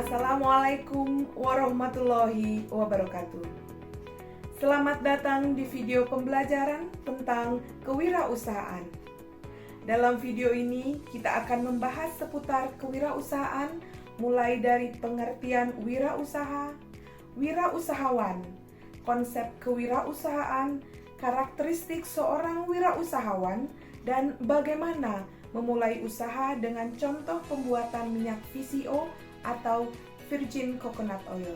Assalamualaikum warahmatullahi wabarakatuh. Selamat datang di video pembelajaran tentang kewirausahaan. Dalam video ini kita akan membahas seputar kewirausahaan mulai dari pengertian wirausaha, wirausahawan, konsep kewirausahaan, karakteristik seorang wirausahawan, dan bagaimana memulai usaha dengan contoh pembuatan minyak VCO atau Virgin Coconut Oil.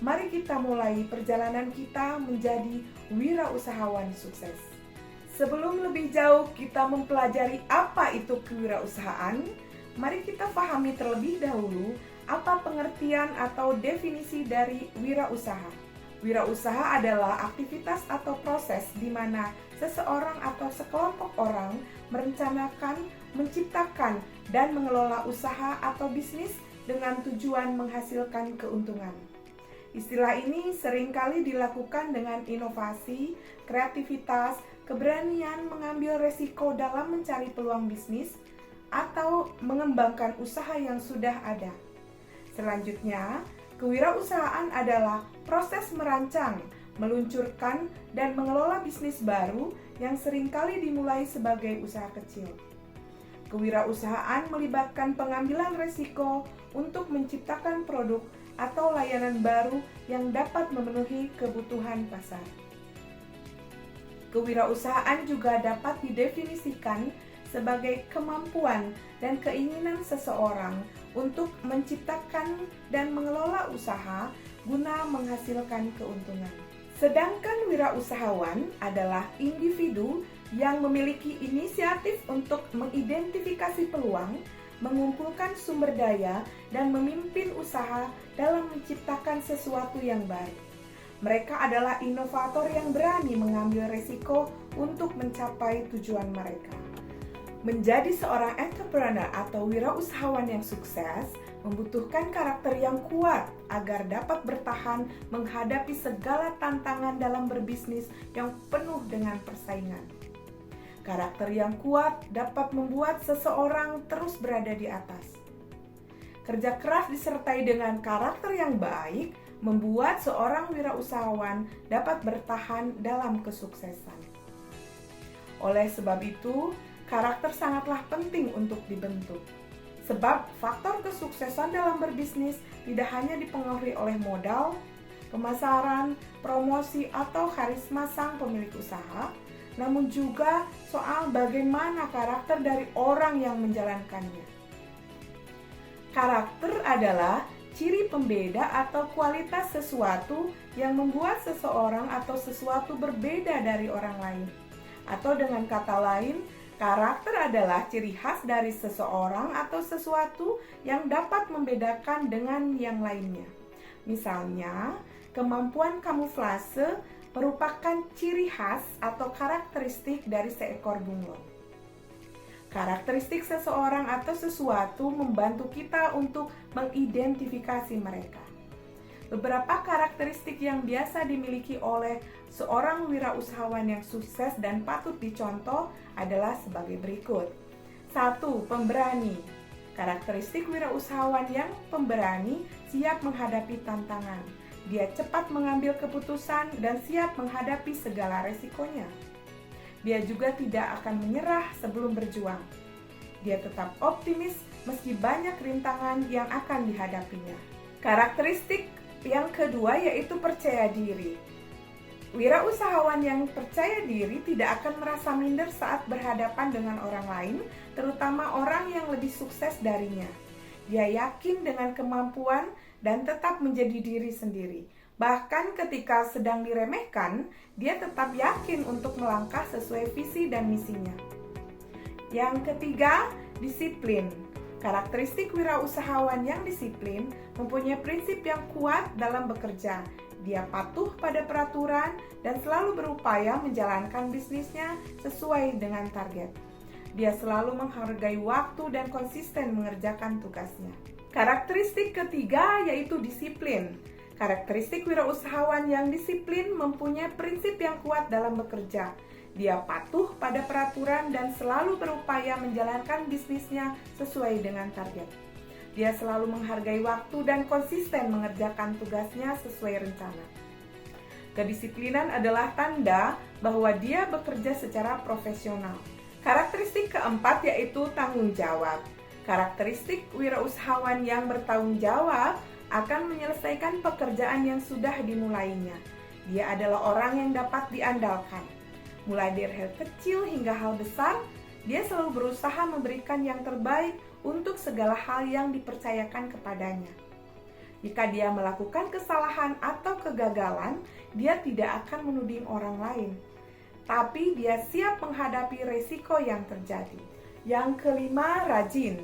Mari kita mulai perjalanan kita menjadi wirausahawan sukses. Sebelum lebih jauh kita mempelajari apa itu kewirausahaan, mari kita pahami terlebih dahulu apa pengertian atau definisi dari wirausaha. Wirausaha adalah aktivitas atau proses di mana seseorang atau sekelompok orang merencanakan, menciptakan, dan mengelola usaha atau bisnis dengan tujuan menghasilkan keuntungan. Istilah ini seringkali dilakukan dengan inovasi, kreativitas, keberanian mengambil resiko dalam mencari peluang bisnis, atau mengembangkan usaha yang sudah ada. Selanjutnya, kewirausahaan adalah proses merancang, meluncurkan, dan mengelola bisnis baru yang seringkali dimulai sebagai usaha kecil. Kewirausahaan melibatkan pengambilan resiko untuk menciptakan produk atau layanan baru yang dapat memenuhi kebutuhan pasar. Kewirausahaan juga dapat didefinisikan sebagai kemampuan dan keinginan seseorang untuk menciptakan dan mengelola usaha guna menghasilkan keuntungan. Sedangkan wirausahawan adalah individu yang memiliki inisiatif untuk mengidentifikasi peluang, mengumpulkan sumber daya, dan memimpin usaha dalam menciptakan sesuatu yang baru. Mereka adalah inovator yang berani mengambil risiko untuk mencapai tujuan mereka. Menjadi seorang entrepreneur atau wirausahawan yang sukses membutuhkan karakter yang kuat agar dapat bertahan menghadapi segala tantangan dalam berbisnis yang penuh dengan persaingan. Karakter yang kuat dapat membuat seseorang terus berada di atas. Kerja keras disertai dengan karakter yang baik membuat seorang wirausahawan dapat bertahan dalam kesuksesan. Oleh sebab itu, karakter sangatlah penting untuk dibentuk. Sebab faktor kesuksesan dalam berbisnis tidak hanya dipengaruhi oleh modal, pemasaran, promosi, atau karisma sang pemilik usaha, namun juga soal bagaimana karakter dari orang yang menjalankannya. Karakter adalah ciri pembeda atau kualitas sesuatu yang membuat seseorang atau sesuatu berbeda dari orang lain. Atau dengan kata lain, karakter adalah ciri khas dari seseorang atau sesuatu yang dapat membedakan dengan yang lainnya. Misalnya, kemampuan kamuflase merupakan ciri khas atau karakteristik dari seekor bunglon. Karakteristik seseorang atau sesuatu membantu kita untuk mengidentifikasi mereka. Beberapa karakteristik yang biasa dimiliki oleh seorang wirausahawan yang sukses dan patut dicontoh adalah sebagai berikut. 1. Pemberani. Karakteristik wirausahawan yang pemberani siap menghadapi tantangan. Dia cepat mengambil keputusan dan siap menghadapi segala resikonya. Dia juga tidak akan menyerah sebelum berjuang. Dia tetap optimis meski banyak rintangan yang akan dihadapinya. Karakteristik yang kedua yaitu percaya diri. Wirausahawan yang percaya diri tidak akan merasa minder saat berhadapan dengan orang lain, terutama orang yang lebih sukses darinya. Dia yakin dengan kemampuan dan tetap menjadi diri sendiri. Bahkan ketika sedang diremehkan, dia tetap yakin untuk melangkah sesuai visi dan misinya. Yang ketiga, disiplin. Karakteristik wirausahawan yang disiplin mempunyai prinsip yang kuat dalam bekerja. Dia patuh pada peraturan dan selalu berupaya menjalankan bisnisnya sesuai dengan target. Dia selalu menghargai waktu dan konsisten mengerjakan tugasnya. Karakteristik ketiga yaitu disiplin. Karakteristik wirausahawan yang disiplin mempunyai prinsip yang kuat dalam bekerja. Dia patuh pada peraturan dan selalu berupaya menjalankan bisnisnya sesuai dengan target. Dia selalu menghargai waktu dan konsisten mengerjakan tugasnya sesuai rencana. Kedisiplinan adalah tanda bahwa dia bekerja secara profesional. Karakteristik keempat yaitu tanggung jawab. Karakteristik wirausahawan yang bertanggung jawab akan menyelesaikan pekerjaan yang sudah dimulainya. Dia adalah orang yang dapat diandalkan. Mulai dari hal kecil hingga hal besar, dia selalu berusaha memberikan yang terbaik untuk segala hal yang dipercayakan kepadanya. Jika dia melakukan kesalahan atau kegagalan, dia tidak akan menuding orang lain, tapi dia siap menghadapi resiko yang terjadi. Yang kelima, rajin.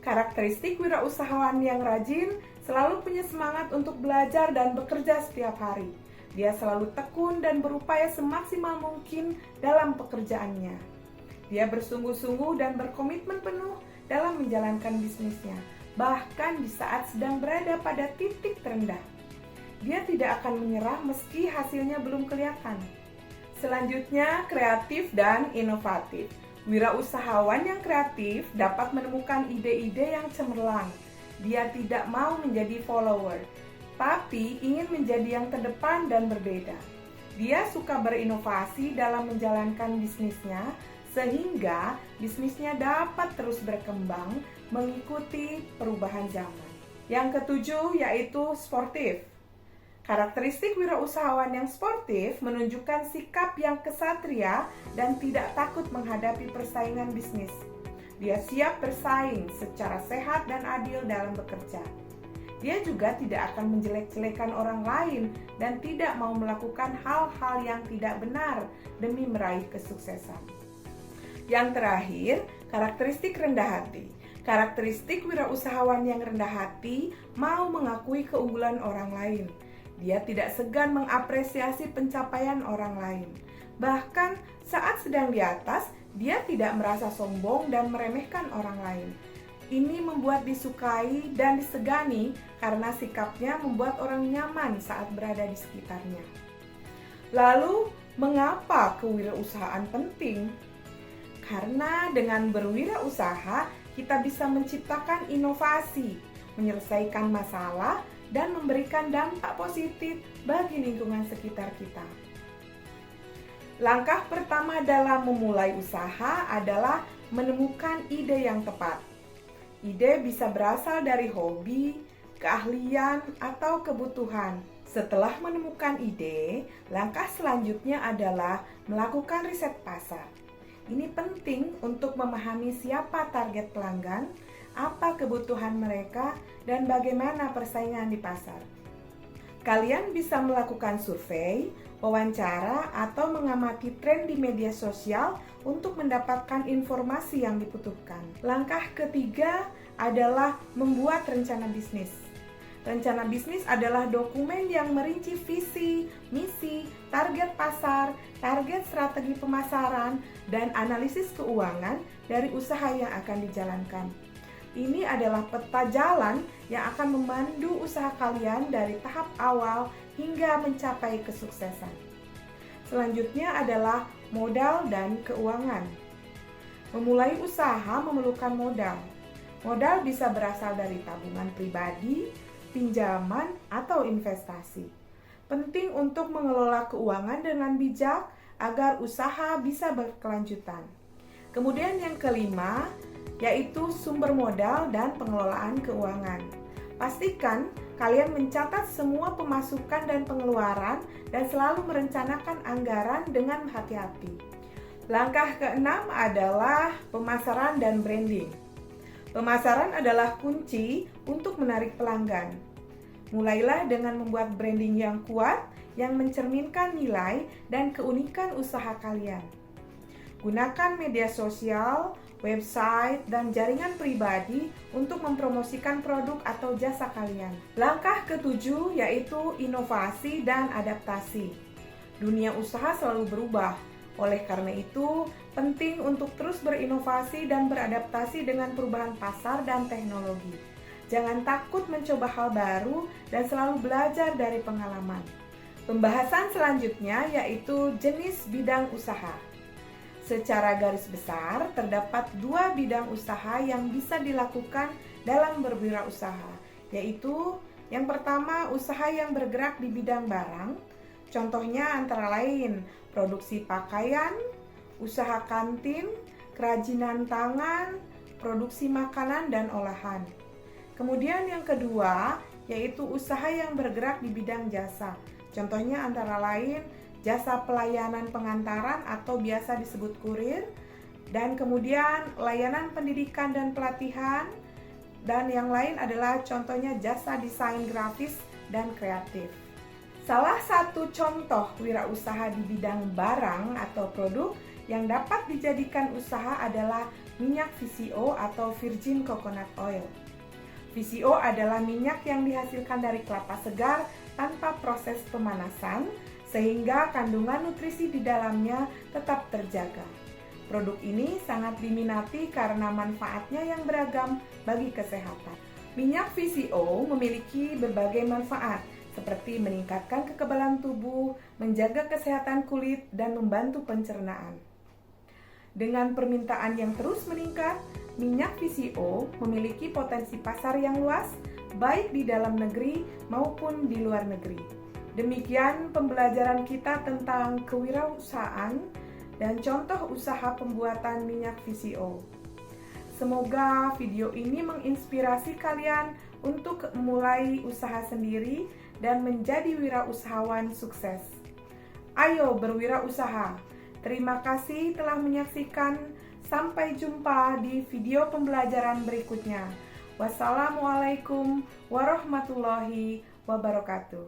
Karakteristik wirausahawan yang rajin selalu punya semangat untuk belajar dan bekerja setiap hari. Dia selalu tekun dan berupaya semaksimal mungkin dalam pekerjaannya. Dia bersungguh-sungguh dan berkomitmen penuh dalam menjalankan bisnisnya, bahkan di saat sedang berada pada titik terendah. Dia tidak akan menyerah meski hasilnya belum kelihatan. Selanjutnya, kreatif dan inovatif. Wirausahawan yang kreatif dapat menemukan ide-ide yang cemerlang. Dia tidak mau menjadi follower, tapi ingin menjadi yang terdepan dan berbeda. Dia suka berinovasi dalam menjalankan bisnisnya, sehingga bisnisnya dapat terus berkembang mengikuti perubahan zaman. Yang ketujuh yaitu sportif. Karakteristik wirausahawan yang sportif menunjukkan sikap yang kesatria dan tidak takut menghadapi persaingan bisnis. Dia siap bersaing secara sehat dan adil dalam bekerja. Dia juga tidak akan menjelek-jelekan orang lain dan tidak mau melakukan hal-hal yang tidak benar demi meraih kesuksesan. Yang terakhir, karakteristik rendah hati. Karakteristik wirausahawan yang rendah hati mau mengakui keunggulan orang lain. Dia tidak segan mengapresiasi pencapaian orang lain. Bahkan saat sedang di atas, dia tidak merasa sombong dan meremehkan orang lain. Ini membuat disukai dan disegani karena sikapnya membuat orang nyaman saat berada di sekitarnya. Lalu, mengapa kewirausahaan penting? Karena dengan berwirausaha, kita bisa menciptakan inovasi, menyelesaikan masalah, dan memberikan dampak positif bagi lingkungan sekitar kita. Langkah pertama dalam memulai usaha adalah menemukan ide yang tepat. Ide bisa berasal dari hobi, keahlian, atau kebutuhan. Setelah menemukan ide, langkah selanjutnya adalah melakukan riset pasar. Ini penting untuk memahami siapa target pelanggan, apa kebutuhan mereka, dan bagaimana persaingan di pasar. Kalian bisa melakukan survei, wawancara, atau mengamati tren di media sosial untuk mendapatkan informasi yang dibutuhkan. Langkah ketiga adalah membuat rencana bisnis. Rencana bisnis adalah dokumen yang merinci visi, misi, target pasar, target strategi pemasaran, dan analisis keuangan dari usaha yang akan dijalankan. Ini adalah peta jalan yang akan memandu usaha kalian dari tahap awal hingga mencapai kesuksesan. Selanjutnya adalah modal dan keuangan. Memulai usaha memerlukan modal. Modal bisa berasal dari tabungan pribadi, pinjaman, atau investasi. Penting untuk mengelola keuangan dengan bijak agar usaha bisa berkelanjutan. Kemudian yang kelima, yaitu sumber modal dan pengelolaan keuangan. Pastikan kalian mencatat semua pemasukan dan pengeluaran dan selalu merencanakan anggaran dengan hati-hati. Langkah keenam adalah pemasaran dan branding. Pemasaran adalah kunci untuk menarik pelanggan. Mulailah dengan membuat branding yang kuat yang mencerminkan nilai dan keunikan usaha kalian. Gunakan media sosial, website, dan jaringan pribadi untuk mempromosikan produk atau jasa kalian. Langkah ketujuh yaitu inovasi dan adaptasi. Dunia usaha selalu berubah. Oleh karena itu, penting untuk terus berinovasi dan beradaptasi dengan perubahan pasar dan teknologi. Jangan takut mencoba hal baru dan selalu belajar dari pengalaman. Pembahasan selanjutnya yaitu jenis bidang usaha. Secara garis besar, terdapat 2 bidang usaha yang bisa dilakukan dalam berwirausaha, yaitu yang pertama, usaha yang bergerak di bidang barang. Contohnya antara lain produksi pakaian, usaha kantin, kerajinan tangan, produksi makanan dan olahan. Kemudian yang kedua, yaitu usaha yang bergerak di bidang jasa. Contohnya antara lain jasa pelayanan pengantaran atau biasa disebut kurir, dan kemudian layanan pendidikan dan pelatihan, dan yang lain adalah contohnya jasa desain grafis dan kreatif. Salah satu contoh wirausaha di bidang barang atau produk yang dapat dijadikan usaha adalah minyak VCO atau Virgin Coconut Oil. VCO adalah minyak yang dihasilkan dari kelapa segar tanpa proses pemanasan, sehingga kandungan nutrisi di dalamnya tetap terjaga. Produk ini sangat diminati karena manfaatnya yang beragam bagi kesehatan. Minyak VCO memiliki berbagai manfaat, seperti meningkatkan kekebalan tubuh, menjaga kesehatan kulit, dan membantu pencernaan. Dengan permintaan yang terus meningkat, minyak VCO memiliki potensi pasar yang luas, baik di dalam negeri maupun di luar negeri. Demikian pembelajaran kita tentang kewirausahaan dan contoh usaha pembuatan minyak VCO. Semoga video ini menginspirasi kalian untuk memulai usaha sendiri dan menjadi wirausahawan sukses. Ayo berwirausaha. Terima kasih telah menyaksikan. Sampai jumpa di video pembelajaran berikutnya. Wassalamualaikum warahmatullahi wabarakatuh.